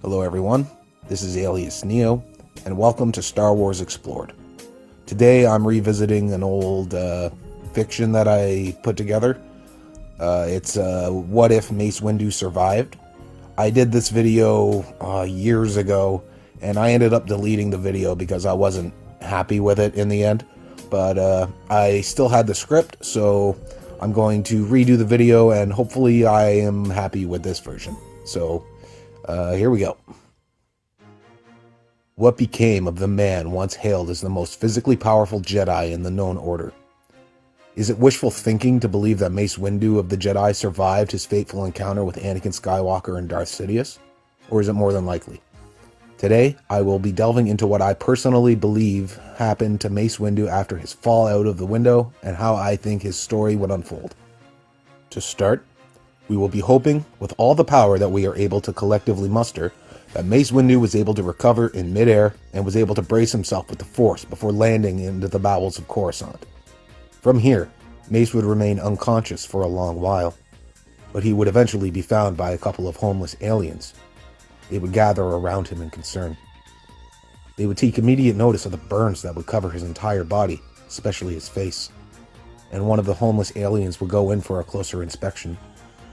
Hello everyone, this is Alias Neo, and welcome to Star Wars Explored. Today I'm revisiting an old fiction that I put together. It's What If Mace Windu Survived? I did this video years ago, and I ended up deleting the video because I wasn't happy with it in the end. But I still had the script, so I'm going to redo the video, and hopefully I am happy with this version. So, here we go. What became of the man once hailed as the most physically powerful Jedi in the known order? Is it wishful thinking to believe that Mace Windu of the Jedi survived his fateful encounter with Anakin Skywalker and Darth Sidious? Or is it more than likely? Today, I will be delving into what I personally believe happened to Mace Windu after his fall out of the window and how I think his story would unfold. To start, we will be hoping, with all the power that we are able to collectively muster, that Mace Windu was able to recover in midair and was able to brace himself with the Force before landing into the bowels of Coruscant. From here, Mace would remain unconscious for a long while, but he would eventually be found by a couple of homeless aliens. They would gather around him in concern. They would take immediate notice of the burns that would cover his entire body, especially his face, and one of the homeless aliens would go in for a closer inspection,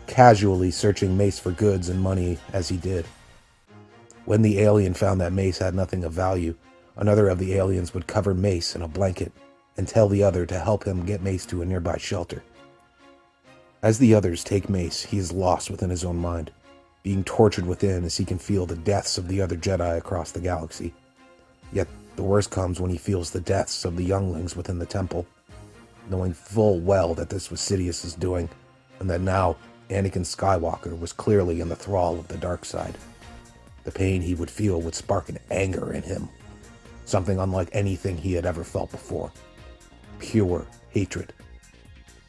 casually searching Mace for goods and money as he did. When the alien found that Mace had nothing of value, another of the aliens would cover Mace in a blanket and tell the other to help him get Mace to a nearby shelter. As the others take Mace, he is lost within his own mind, being tortured within as he can feel the deaths of the other Jedi across the galaxy. Yet the worst comes when he feels the deaths of the younglings within the temple, knowing full well that this was Sidious's doing, and that now Anakin Skywalker was clearly in the thrall of the dark side. The pain he would feel would spark an anger in him, something unlike anything he had ever felt before. Pure hatred.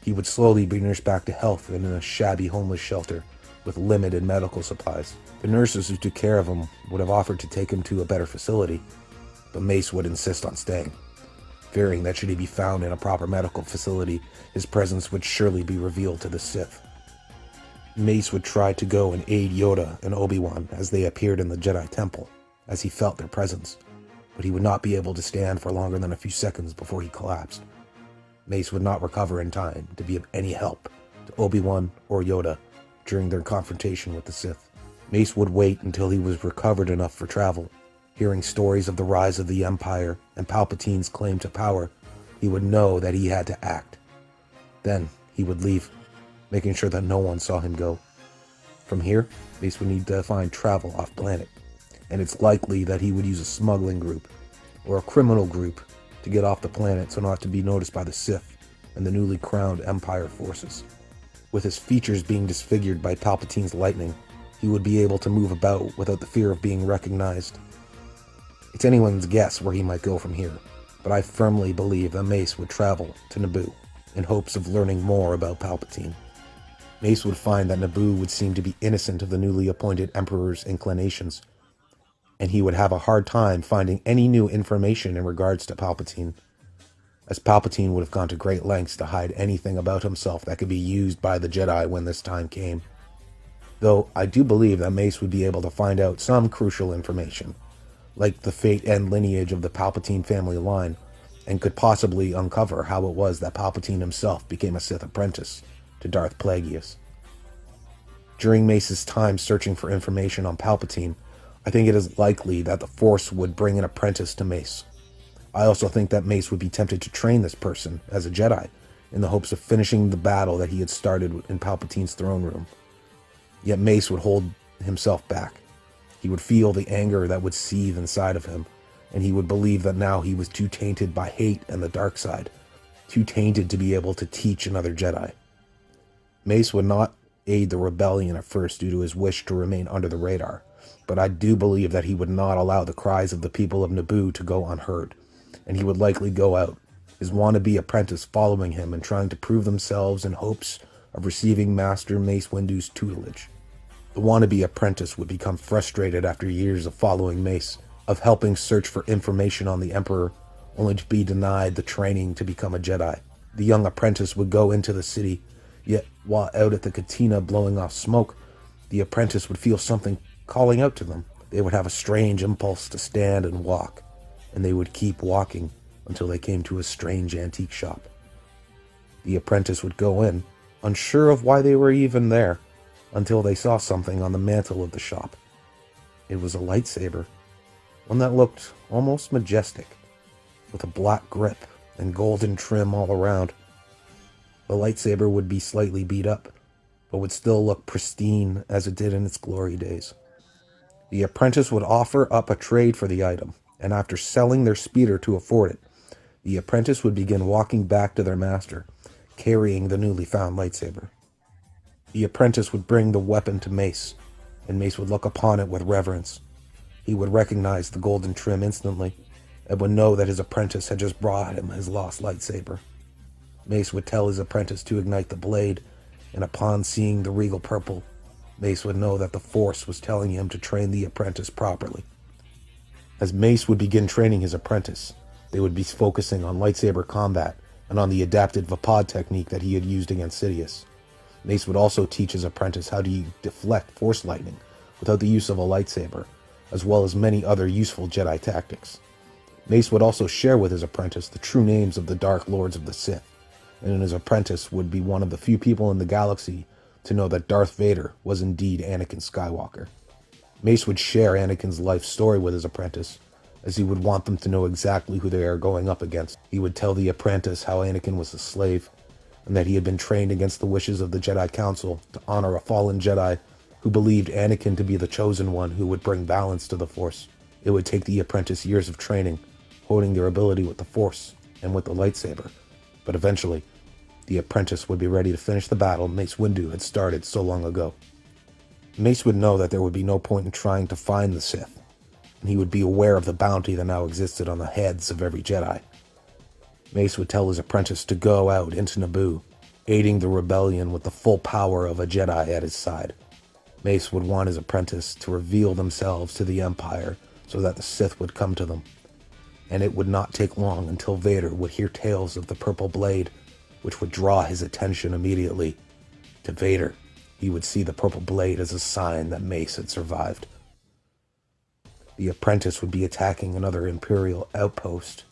He would slowly be nursed back to health in a shabby homeless shelter with limited medical supplies. The nurses who took care of him would have offered to take him to a better facility, but Mace would insist on staying, fearing that should he be found in a proper medical facility, his presence would surely be revealed to the Sith. Mace would try to go and aid Yoda and Obi-Wan as they appeared in the Jedi Temple, as he felt their presence, but he would not be able to stand for longer than a few seconds before he collapsed. Mace would not recover in time to be of any help to Obi-Wan or Yoda during their confrontation with the Sith. Mace would wait until he was recovered enough for travel. Hearing stories of the rise of the Empire and Palpatine's claim to power, he would know that he had to act. Then he would leave, making sure that no one saw him go. From here, Mace would need to find travel off-planet, and it's likely that he would use a smuggling group or a criminal group to get off the planet so not to be noticed by the Sith and the newly crowned Empire forces. With his features being disfigured by Palpatine's lightning, he would be able to move about without the fear of being recognized. It's anyone's guess where he might go from here, but I firmly believe that Mace would travel to Naboo in hopes of learning more about Palpatine. Mace would find that Naboo would seem to be innocent of the newly appointed Emperor's inclinations, and he would have a hard time finding any new information in regards to Palpatine, as Palpatine would have gone to great lengths to hide anything about himself that could be used by the Jedi when this time came. Though I do believe that Mace would be able to find out some crucial information, like the fate and lineage of the Palpatine family line, and could possibly uncover how it was that Palpatine himself became a Sith apprentice to Darth Plagueis. During Mace's time searching for information on Palpatine, I think it is likely that the Force would bring an apprentice to Mace. I also think that Mace would be tempted to train this person as a Jedi in the hopes of finishing the battle that he had started in Palpatine's throne room. Yet Mace would hold himself back. He would feel the anger that would seethe inside of him, and he would believe that now he was too tainted by hate and the dark side, too tainted to be able to teach another Jedi. Mace would not aid the rebellion at first due to his wish to remain under the radar, but I do believe that he would not allow the cries of the people of Naboo to go unheard, and he would likely go out, his wannabe apprentice following him and trying to prove themselves in hopes of receiving Master Mace Windu's tutelage. The wannabe apprentice would become frustrated after years of following Mace, of helping search for information on the Emperor, only to be denied the training to become a Jedi. The young apprentice would go into the city, yet while out at the cantina blowing off smoke, the apprentice would feel something calling out to them, They would have a strange impulse to stand and walk, and they would keep walking until they came to a strange antique shop. The apprentice would go in, unsure of why they were even there, until they saw something on the mantle of the shop. It was a lightsaber, one that looked almost majestic, with a black grip and golden trim all around. The lightsaber would be slightly beat up, but would still look pristine as it did in its glory days. The apprentice would offer up a trade for the item, and after selling their speeder to afford it, the apprentice would begin walking back to their master, carrying the newly found lightsaber. The apprentice would bring the weapon to Mace, and Mace would look upon it with reverence. He would recognize the golden trim instantly, and would know that his apprentice had just brought him his lost lightsaber. Mace would tell his apprentice to ignite the blade, and upon seeing the regal purple, Mace would know that the Force was telling him to train the apprentice properly. As Mace would begin training his apprentice, they would be focusing on lightsaber combat and on the adapted Vapad technique that he had used against Sidious. Mace would also teach his apprentice how to deflect Force lightning without the use of a lightsaber, as well as many other useful Jedi tactics. Mace would also share with his apprentice the true names of the Dark Lords of the Sith, and his apprentice would be one of the few people in the galaxy to know that Darth Vader was indeed Anakin Skywalker. Mace would share Anakin's life story with his apprentice, as he would want them to know exactly who they are going up against. He would tell the apprentice how Anakin was a slave, and that he had been trained against the wishes of the Jedi Council to honor a fallen Jedi who believed Anakin to be the chosen one who would bring balance to the Force. It would take the apprentice years of training, honing their ability with the Force and with the lightsaber, but eventually, the apprentice would be ready to finish the battle Mace Windu had started so long ago. Mace would know that there would be no point in trying to find the Sith, and he would be aware of the bounty that now existed on the heads of every Jedi. Mace would tell his apprentice to go out into Naboo, aiding the rebellion with the full power of a Jedi at his side. Mace would want his apprentice to reveal themselves to the Empire so that the Sith would come to them, and it would not take long until Vader would hear tales of the purple blade, which would draw his attention immediately. To Vader, he would see the purple blade as a sign that Mace had survived. The apprentice would be attacking another Imperial outpost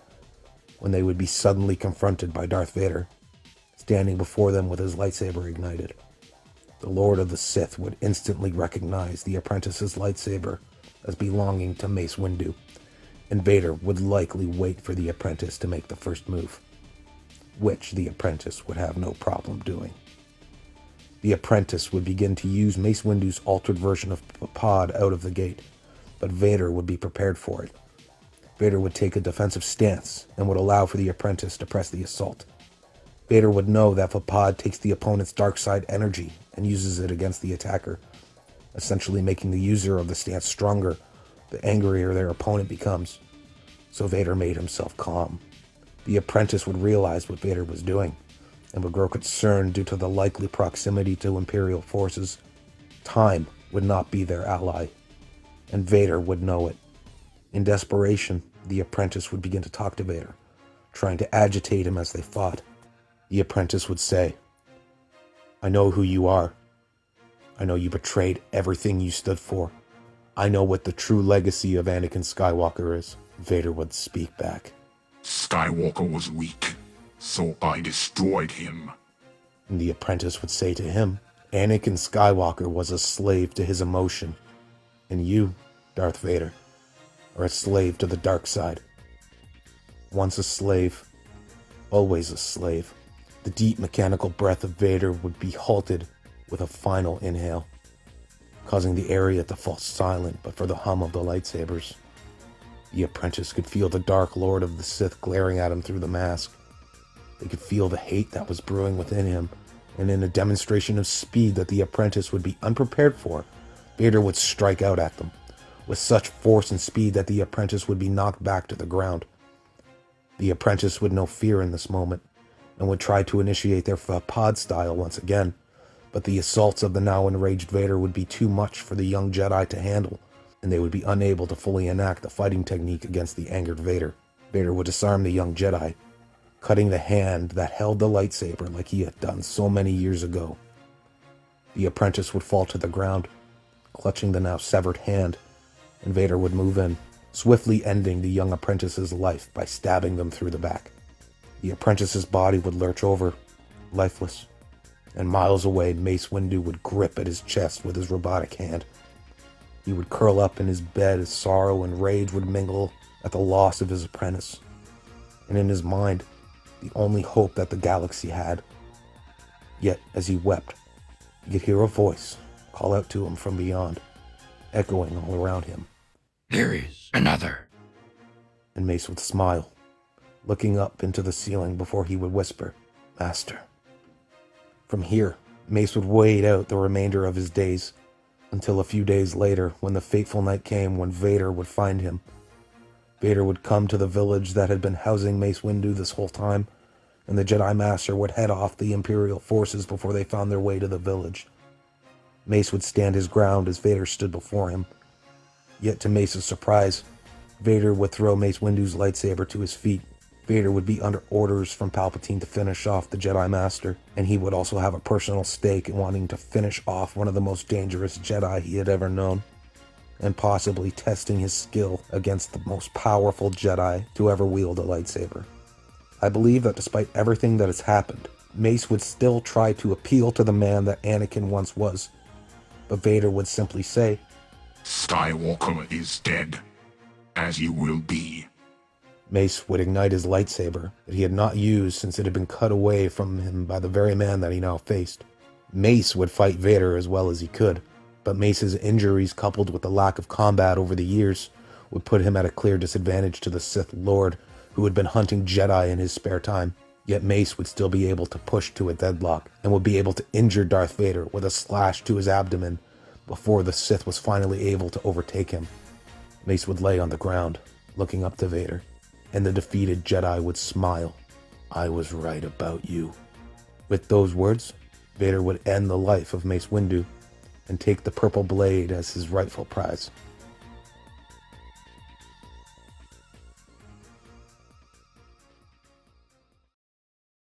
when they would be suddenly confronted by Darth Vader, standing before them with his lightsaber ignited. The Lord of the Sith would instantly recognize the apprentice's lightsaber as belonging to Mace Windu, and Vader would likely wait for the apprentice to make the first move, which the apprentice would have no problem doing. The apprentice would begin to use Mace Windu's altered version of Vapad out of the gate, but Vader would be prepared for it. Vader would take a defensive stance and would allow for the apprentice to press the assault. Vader would know that Vapad takes the opponent's dark side energy and uses it against the attacker, essentially making the user of the stance stronger the angrier their opponent becomes. So Vader made himself calm. The apprentice would realize what Vader was doing, and would grow concerned due to the likely proximity to Imperial forces. Time would not be their ally, and Vader would know it. In desperation, the apprentice would begin to talk to Vader, trying to agitate him as they fought. The apprentice would say, "I know who you are. I know you betrayed everything you stood for. I know what the true legacy of Anakin Skywalker is." Vader would speak back. "Skywalker was weak, so I destroyed him." And the apprentice would say to him, "Anakin Skywalker was a slave to his emotion, and you, Darth Vader, are a slave to the dark side. Once a slave, always a slave." The deep mechanical breath of Vader would be halted with a final inhale, causing the area to fall silent but for the hum of the lightsabers. The apprentice could feel the Dark Lord of the Sith glaring at him through the mask. They could feel the hate that was brewing within him, and in a demonstration of speed that the apprentice would be unprepared for, Vader would strike out at them, with such force and speed that the apprentice would be knocked back to the ground. The apprentice would know fear in this moment, and would try to initiate their Vapad style once again, but the assaults of the now enraged Vader would be too much for the young Jedi to handle, and they would be unable to fully enact the fighting technique against the angered Vader. Vader would disarm the young Jedi, cutting the hand that held the lightsaber like he had done so many years ago. The apprentice would fall to the ground, clutching the now severed hand, and Vader would move in, swiftly ending the young apprentice's life by stabbing them through the back. The apprentice's body would lurch over, lifeless, and miles away, Mace Windu would grip at his chest with his robotic hand. He would curl up in his bed as sorrow and rage would mingle at the loss of his apprentice, and in his mind, the only hope that the galaxy had. Yet, as he wept, he could hear a voice call out to him from beyond, echoing all around him. There is another. And Mace would smile, looking up into the ceiling before he would whisper, Master. From here, Mace would wait out the remainder of his days, until a few days later, when the fateful night came when Vader would find him. Vader would come to the village that had been housing Mace Windu this whole time, and the Jedi Master would head off the Imperial forces before they found their way to the village. Mace would stand his ground as Vader stood before him. Yet to Mace's surprise, Vader would throw Mace Windu's lightsaber to his feet. Vader would be under orders from Palpatine to finish off the Jedi Master, and he would also have a personal stake in wanting to finish off one of the most dangerous Jedi he had ever known, and possibly testing his skill against the most powerful Jedi to ever wield a lightsaber. I believe that despite everything that has happened, Mace would still try to appeal to the man that Anakin once was, but Vader would simply say, Skywalker is dead, as you will be. Mace would ignite his lightsaber that he had not used since it had been cut away from him by the very man that he now faced. Mace would fight Vader as well as he could, but Mace's injuries coupled with the lack of combat over the years would put him at a clear disadvantage to the Sith Lord who had been hunting Jedi in his spare time. Yet Mace would still be able to push to a deadlock and would be able to injure Darth Vader with a slash to his abdomen before the Sith was finally able to overtake him. Mace would lay on the ground, looking up to Vader, and the defeated Jedi would smile. I was right about you. With those words, Vader would end the life of Mace Windu and take the purple blade as his rightful prize.